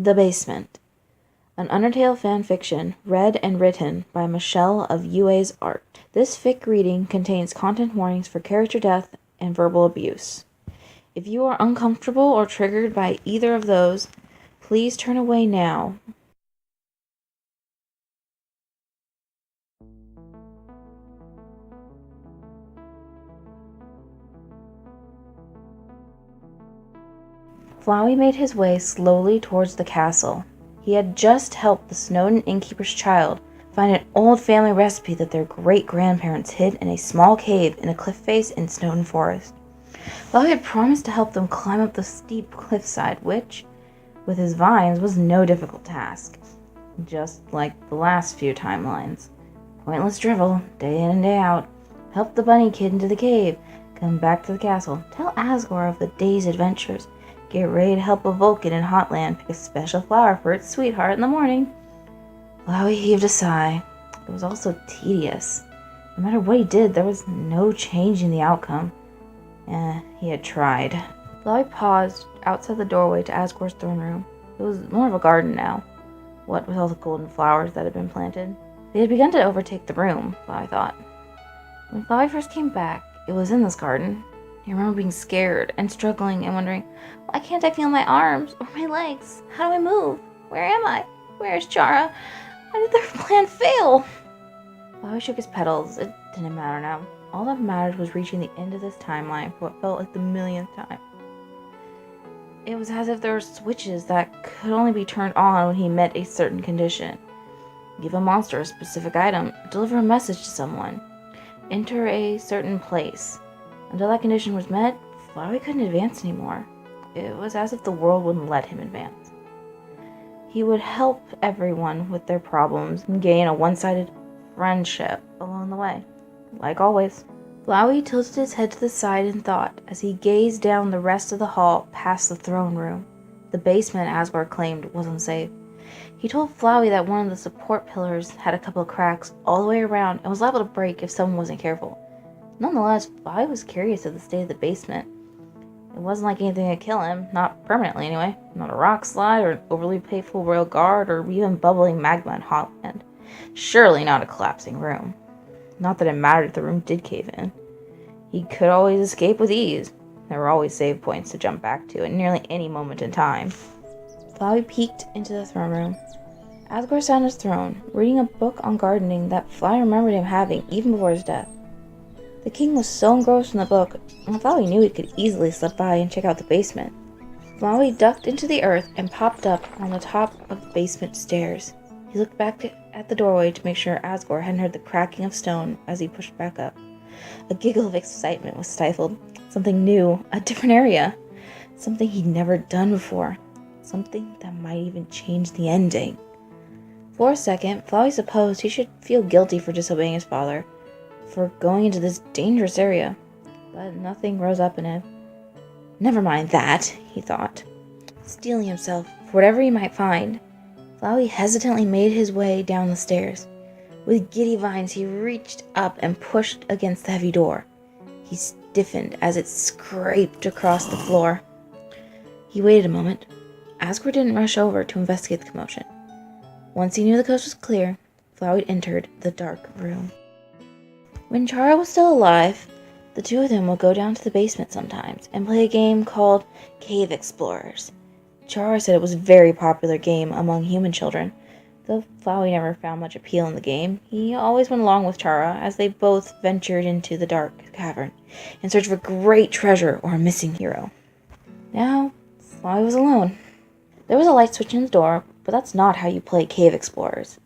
The Basement, an Undertale fanfiction read and written by Michelle of UAs-Art. This fic reading contains content warnings for character death and verbal abuse. If you are uncomfortable or triggered by either of those, please turn away now. Flowey made his way slowly towards the castle. He had just helped the Snowdin innkeeper's child find an old family recipe that their great-grandparents hid in a small cave in a cliff face in Snowdin Forest. Flowey had promised to help them climb up the steep cliffside, which, with his vines, was no difficult task. Just like the last few timelines. Pointless drivel, day in and day out. Help the bunny kid into the cave. Come back to the castle. Tell Asgore of the day's adventures. Get ready to help a Vulcan in Hotland pick a special flower for its sweetheart in the morning. Flowey heaved a sigh. It was also tedious. No matter what he did, there was no change in the outcome. He had tried. Flowey paused outside the doorway to Asgore's throne room. It was more of a garden now, what with all the golden flowers that had been planted. They had begun to overtake the room, Flowey thought. When Flowey first came back, it was in this garden. He remembered being scared and struggling and wondering, why can't I feel my arms or my legs? How do I move? Where am I? Where is Chara? Why did their plan fail? Flowey shook his petals. It didn't matter now. All that mattered was reaching the end of this timeline for what felt like the millionth time. It was as if there were switches that could only be turned on when he met a certain condition. Give a monster a specific item, deliver a message to someone, enter a certain place. Until that condition was met, Flowey couldn't advance anymore. It was as if the world wouldn't let him advance. He would help everyone with their problems and gain a one-sided friendship along the way. Like always. Flowey tilted his head to the side in thought as he gazed down the rest of the hall past the throne room. The basement, Asgore claimed, was unsafe. He told Flowey that one of the support pillars had a couple of cracks all the way around and was liable to break if someone wasn't careful. Nonetheless, Flowey was curious of the state of the basement. It wasn't like anything would kill him, not permanently anyway. Not a rock slide, or an overly faithful royal guard, or even bubbling magma in Hotland. Surely not a collapsing room. Not that it mattered if the room did cave in. He could always escape with ease. There were always save points to jump back to at nearly any moment in time. Flowey peeked into the throne room. Asgore sat on his throne, reading a book on gardening that Flowey remembered him having even before his death. The king was so engrossed in the book, and Flowey knew he could easily slip by and check out the basement. Flowey ducked into the earth and popped up on the top of the basement stairs. He looked back at the doorway to make sure Asgore hadn't heard the cracking of stone as he pushed back up. A giggle of excitement was stifled. Something new, a different area. Something he'd never done before. Something that might even change the ending. For a second, Flowey supposed he should feel guilty for disobeying his father, for going into this dangerous area, but nothing rose up in him. Never mind that, he thought. Steeling himself for whatever he might find, Flowey hesitantly made his way down the stairs. With giddy vines, he reached up and pushed against the heavy door. He stiffened as it scraped across the floor. He waited a moment. Asgore didn't rush over to investigate the commotion. Once he knew the coast was clear, Flowey entered the dark room. When Chara was still alive, the two of them would go down to the basement sometimes and play a game called Cave Explorers. Chara said it was a very popular game among human children. Though Flowey never found much appeal in the game, he always went along with Chara as they both ventured into the dark cavern in search of a great treasure or a missing hero. Now, Flowey was alone. There was a light switch in the door, but that's not how you play Cave Explorers.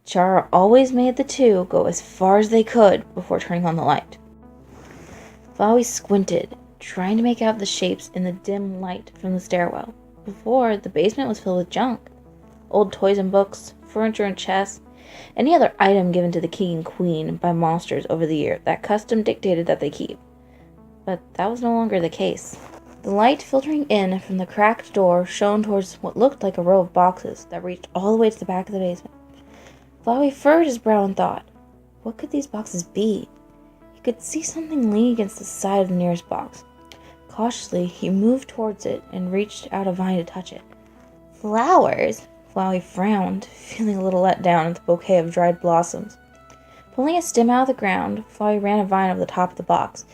Chara always made the two go as far as they could before turning on the light. Flowey squinted, trying to make out the shapes in the dim light from the stairwell. Before, the basement was filled with junk. Old toys and books, furniture and chests, any other item given to the king and queen by monsters over the year that custom dictated that they keep. But that was no longer the case. The light filtering in from the cracked door shone towards what looked like a row of boxes that reached all the way to the back of the basement. Flowey furrowed his brow and thought, what could these boxes be? He could see something leaning against the side of the nearest box. Cautiously, he moved towards it and reached out a vine to touch it. Flowers? Flowey frowned, feeling a little let down at the bouquet of dried blossoms. Pulling a stem out of the ground, Flowey ran a vine over the top of the box.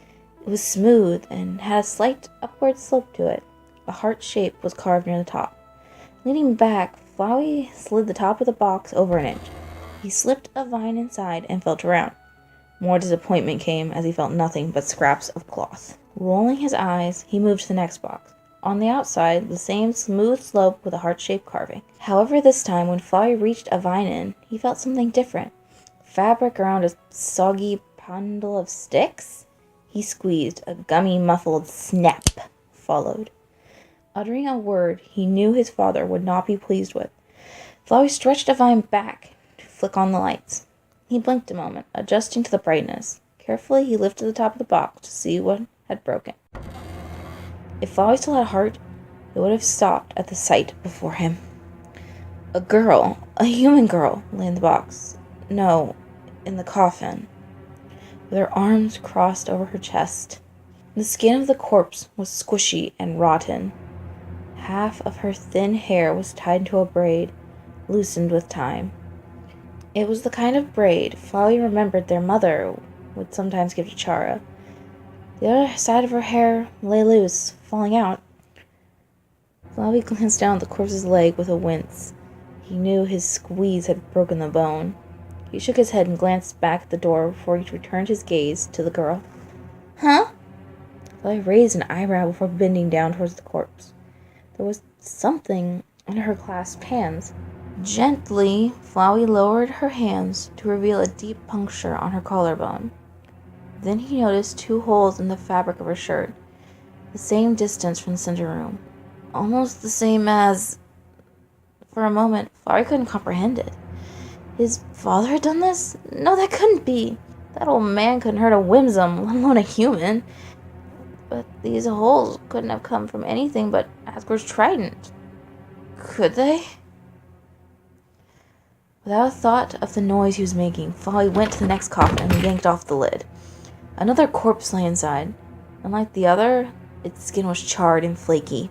It was smooth and had a slight upward slope to it. A heart shape was carved near the top. Leaning back, Flowey slid the top of the box over an inch. He slipped a vine inside and felt around. More disappointment came as he felt nothing but scraps of cloth. Rolling his eyes, he moved to the next box. On the outside, the same smooth slope with a heart-shaped carving. However, this time, when Flowey reached a vine in, he felt something different. Fabric around a soggy bundle of sticks? He squeezed. A gummy, muffled snap followed. Uttering a word he knew his father would not be pleased with, Flowey stretched a vine back to flick on the lights. He blinked a moment, adjusting to the brightness. Carefully, he lifted the top of the box to see what had broken. If Flowey still had a heart, it would have stopped at the sight before him. A girl, a human girl, lay in the box. No, in the coffin, with her arms crossed over her chest. The skin of the corpse was squishy and rotten. Half of her thin hair was tied into a braid, loosened with time. It was the kind of braid Flowey remembered their mother would sometimes give to Chara. The other side of her hair lay loose, falling out. Flowey glanced down at the corpse's leg with a wince. He knew his squeeze had broken the bone. He shook his head and glanced back at the door before he returned his gaze to the girl. Huh? Flowey raised an eyebrow before bending down towards the corpse. There was something in her clasped hands. Gently, Flowey lowered her hands to reveal a deep puncture on her collarbone. Then he noticed 2 holes in the fabric of her shirt, the same distance from the center room. Almost the same as... For a moment, Flowey couldn't comprehend it. His father had done this? No, that couldn't be. That old man couldn't hurt a whimsum, let alone a human. But these holes couldn't have come from anything but Asgore's trident. Could they? Without a thought of the noise he was making, Flowey went to the next coffin and yanked off the lid. Another corpse lay inside. Unlike the other, its skin was charred and flaky.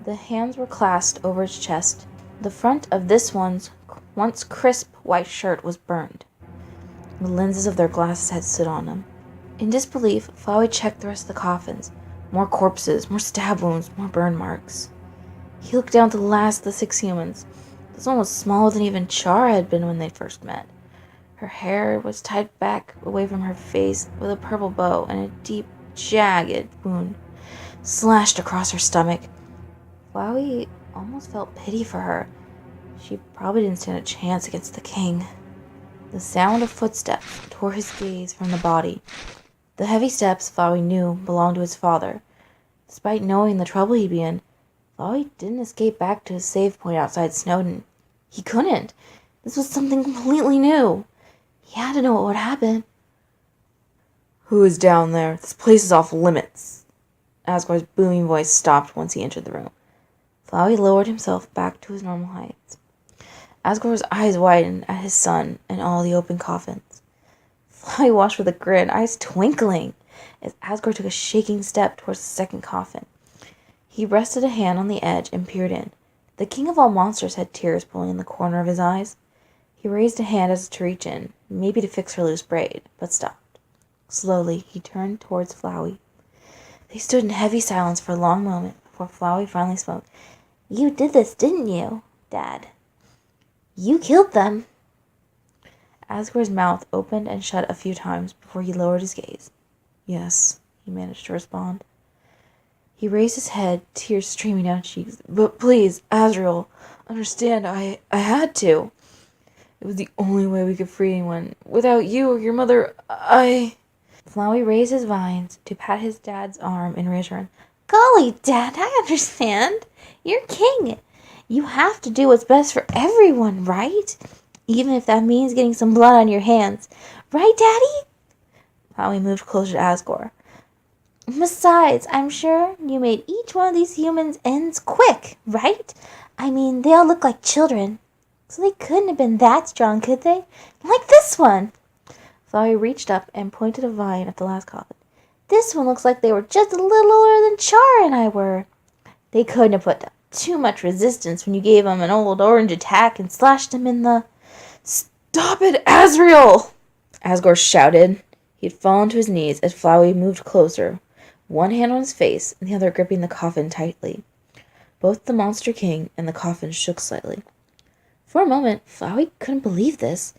The hands were clasped over its chest. The front of this one's once crisp white shirt was burned. The lenses of their glasses had stood on them. In disbelief, Flowey checked the rest of the coffins. More corpses, more stab wounds, more burn marks. He looked down at the last of the 6 humans. This one was smaller than even Chara had been when they first met. Her hair was tied back away from her face with a purple bow, and a deep, jagged wound slashed across her stomach. Flowey almost felt pity for her. She probably didn't stand a chance against the king. The sound of footsteps tore his gaze from the body. The heavy steps, Flowey knew, belonged to his father. Despite knowing the trouble he'd be in, Flowey didn't escape back to his save point outside Snowdon. He couldn't. This was something completely new. He had to know what would happen. Who is down there? This place is off limits. Asgore's booming voice stopped once he entered the room. Flowey lowered himself back to his normal height. Asgore's eyes widened at his son and all the open coffins. Flowey watched with a grin, eyes twinkling, as Asgore took a shaking step towards the second coffin. He rested a hand on the edge and peered in. The king of all monsters had tears pooling in the corner of his eyes. He raised a hand as if to reach in, maybe to fix her loose braid, but stopped. Slowly, he turned towards Flowey. They stood in heavy silence for a long moment before Flowey finally spoke. You did this, didn't you, Dad? You killed them. Asgore's mouth opened and shut a few times before he lowered his gaze. Yes, he managed to respond. He raised his head, tears streaming down his cheeks. But please, Azrael, understand, I had to. It was the only way we could free anyone. Without you or your mother, Flowey raised his vines to pat his dad's arm in reassurance. Golly, Dad, I understand. You're king. You have to do what's best for everyone, right? Even if that means getting some blood on your hands. Right, Daddy? Flowey moved closer to Asgore. Besides, I'm sure you made each one of these humans ends quick, right? I mean, they all look like children. So they couldn't have been that strong, could they? Like this one. Flowey reached up and pointed a vine at the last coffin. This one looks like they were just a little older than Chara and I were. They couldn't have put too much resistance when you gave him an old orange attack and slashed him in the... Stop it, Azrael! Asgore shouted. He had fallen to his knees as Flowey moved closer, one hand on his face and the other gripping the coffin tightly. Both the Monster King and the coffin shook slightly. For a moment, Flowey couldn't believe this.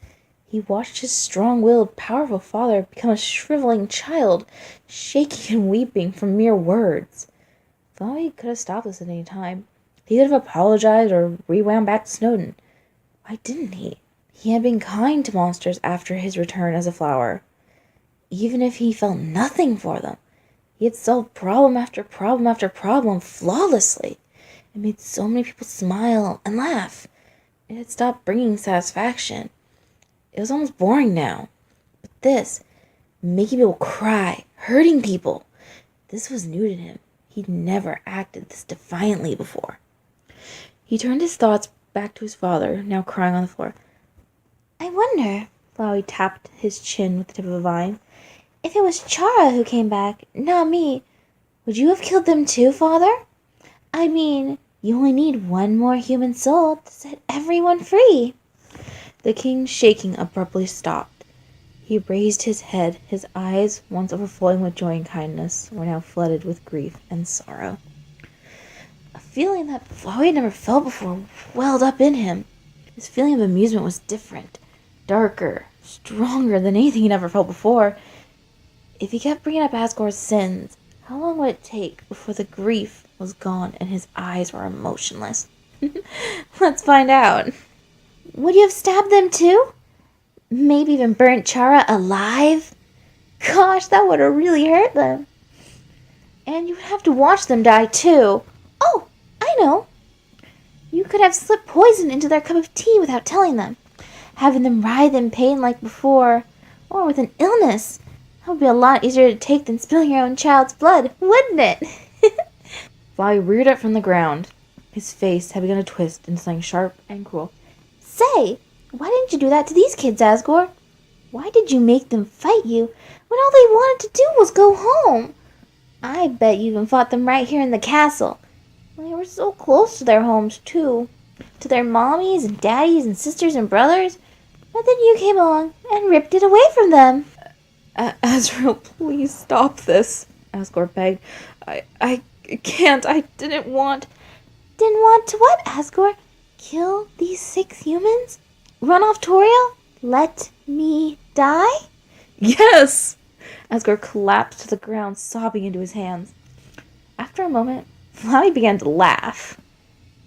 He watched his strong-willed, powerful father become a shriveling child, shaking and weeping from mere words. Flowey could have stopped this at any time. He could have apologized or rewound back to Snowdin. Why didn't he? He had been kind to monsters after his return as a flower. Even if he felt nothing for them, he had solved problem after problem after problem flawlessly. It made so many people smile and laugh. It had stopped bringing satisfaction. It was almost boring now. But this, making people cry, hurting people, this was new to him. He'd never acted this defiantly before. He turned his thoughts back to his father, now crying on the floor. I wonder, Flowey tapped his chin with the tip of a vine, if it was Chara who came back, not me, would you have killed them too, father? I mean, you only need one more human soul to set everyone free. The king's shaking abruptly stopped. He raised his head, his eyes, once overflowing with joy and kindness, were now flooded with grief and sorrow. A feeling that Flowey had never felt before welled up in him. His feeling of amusement was different, darker, stronger than anything he'd ever felt before. If he kept bringing up Asgore's sins, how long would it take before the grief was gone and his eyes were emotionless? Let's find out. Would you have stabbed them too? Maybe even burnt Chara alive? Gosh, that would have really hurt them. And you would have to watch them die too. Oh, I know. You could have slipped poison into their cup of tea without telling them, having them writhe in pain like before, or with an illness. That would be a lot easier to take than spilling your own child's blood, wouldn't it? Flowey reared up from the ground. His face had begun to twist into something sharp and cruel. Say, why didn't you do that to these kids, Asgore? Why did you make them fight you when all they wanted to do was go home? I bet you even fought them right here in the castle. They were so close to their homes, too. To their mommies and daddies and sisters and brothers. But then you came along and ripped it away from them. Azrael, please stop this, Asgore begged. I can't. I didn't want... Didn't want to what, Asgore? Kill these 6 humans? Run off Toriel? Let me die? Yes! Asgore collapsed to the ground, sobbing into his hands. After a moment, Flowey began to laugh.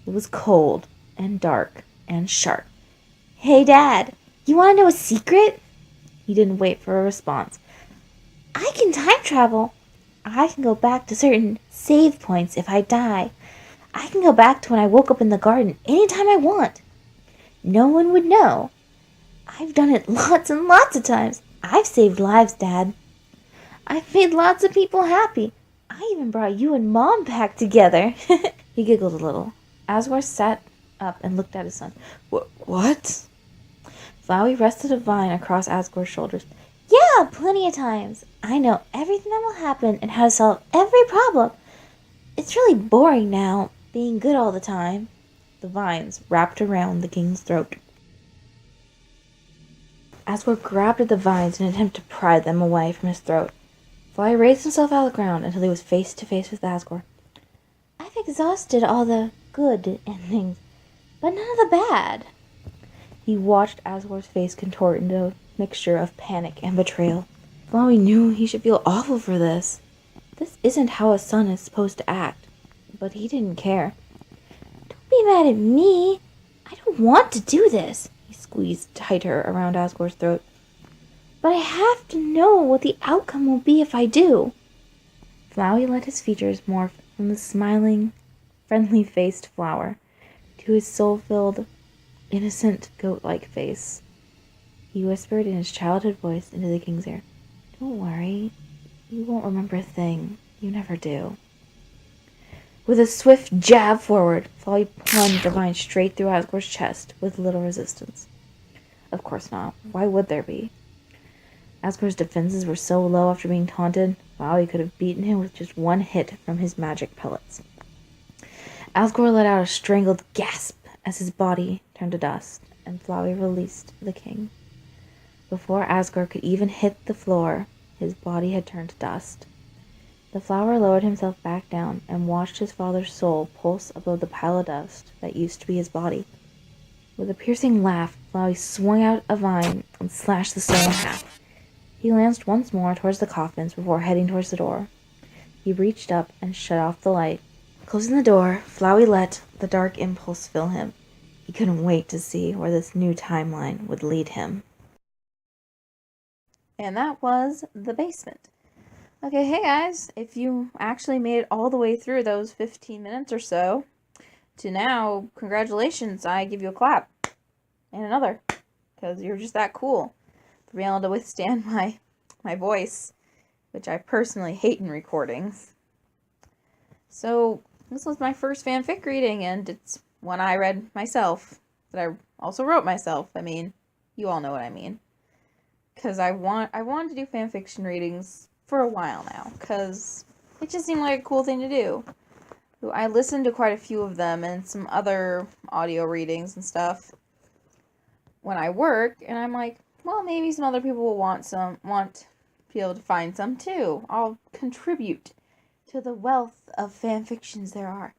It was cold and dark and sharp. Hey, Dad, you want to know a secret? He didn't wait for a response. I can time travel. I can go back to certain save points if I die. I can go back to when I woke up in the garden anytime I want. No one would know. I've done it lots and lots of times. I've saved lives, Dad. I've made lots of people happy. I even brought you and Mom back together. He giggled a little. Asgore sat up and looked at his son. What? Flowey rested a vine across Asgore's shoulders. Yeah, plenty of times. I know everything that will happen and how to solve every problem. It's really boring now, being good all the time. The vines wrapped around the king's throat. Asgore grabbed at the vines in an attempt to pry them away from his throat. Flowey raised himself out of the ground until he was face to face with Asgore. I've exhausted all the good endings, but none of the bad. He watched Asgore's face contort into a mixture of panic and betrayal. Flowey knew he should feel awful for this. This isn't how a son is supposed to act, but he didn't care. Don't be mad at me. I don't want to do this. He squeezed tighter around Asgore's throat. But I have to know what the outcome will be if I do. Flowey let his features morph from the smiling, friendly-faced flower to his soul-filled, innocent, goat-like face. He whispered in his childhood voice into the king's ear. Don't worry. You won't remember a thing. You never do. With a swift jab forward, Flowey plunged the vine straight through Asgore's chest with little resistance. Of course not. Why would there be? Asgore's defenses were so low after being taunted, Flowey could have beaten him with just one hit from his magic pellets. Asgore let out a strangled gasp as his body turned to dust, and Flowey released the king. Before Asgore could even hit the floor, his body had turned to dust. The flower lowered himself back down and watched his father's soul pulse above the pile of dust that used to be his body. With a piercing laugh, Flowey swung out a vine and slashed the stone in half. He glanced once more towards the coffins before heading towards the door. He reached up and shut off the light. Closing the door, Flowey let the dark impulse fill him. He couldn't wait to see where this new timeline would lead him. And that was The Basement. Okay, hey guys, if you actually made it all the way through those 15 minutes or so to now, congratulations, I give you a clap. And another, because you're just that cool for being able to withstand my voice, which I personally hate in recordings. So, this was my first fanfic reading, and it's one I read myself, that I also wrote myself. I mean, you all know what I mean. Because I wanted to do fanfiction readings for a while now, because it just seemed like a cool thing to do. I listened to quite a few of them and some other audio readings and stuff when I work, and I'm like, well, maybe some other people will want to be able to find some too. I'll contribute to the wealth of fanfictions there are,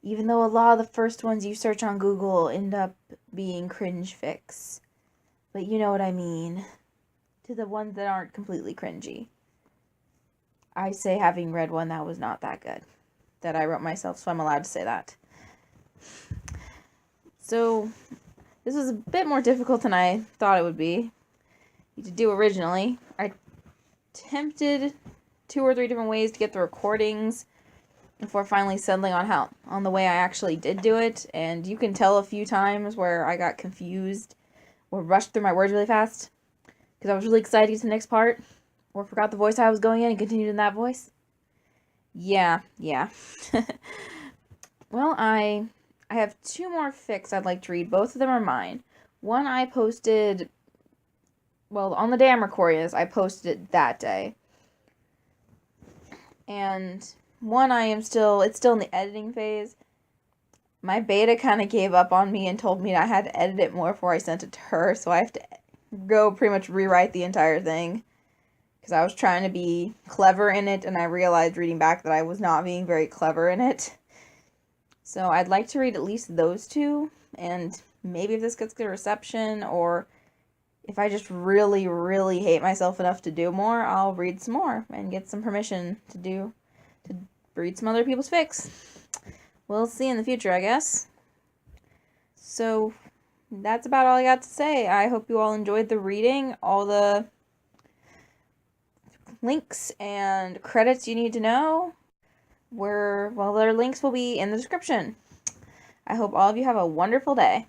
even though a lot of the first ones you search on Google end up being cringe fics. But you know what I mean. To the ones that aren't completely cringy. I say, having read one that was not that good, that I wrote myself, so I'm allowed to say that. So, this was a bit more difficult than I thought it would be to do originally. I attempted 2 or 3 different ways to get the recordings before finally settling on the way I actually did do it, and you can tell a few times where I got confused or rushed through my words really fast because I was really excited to get to the next part, or forgot the voice I was going in and continued in that voice. Yeah. Well, I have 2 more fics I'd like to read. Both of them are mine. One I posted, well, on the day I'm recording this, I posted it that day. And one it's still in the editing phase. My beta kind of gave up on me and told me I had to edit it more before I sent it to her, so I have to go pretty much rewrite the entire thing. Because I was trying to be clever in it, and I realized reading back that I was not being very clever in it. So I'd like to read at least those 2, and maybe if this gets good reception, or if I just really, really hate myself enough to do more, I'll read some more and get some permission to read some other people's fics. We'll see in the future, I guess. So that's about all I got to say. I hope you all enjoyed the reading. All the links and credits you need to know, their links will be in the description. I hope all of you have a wonderful day.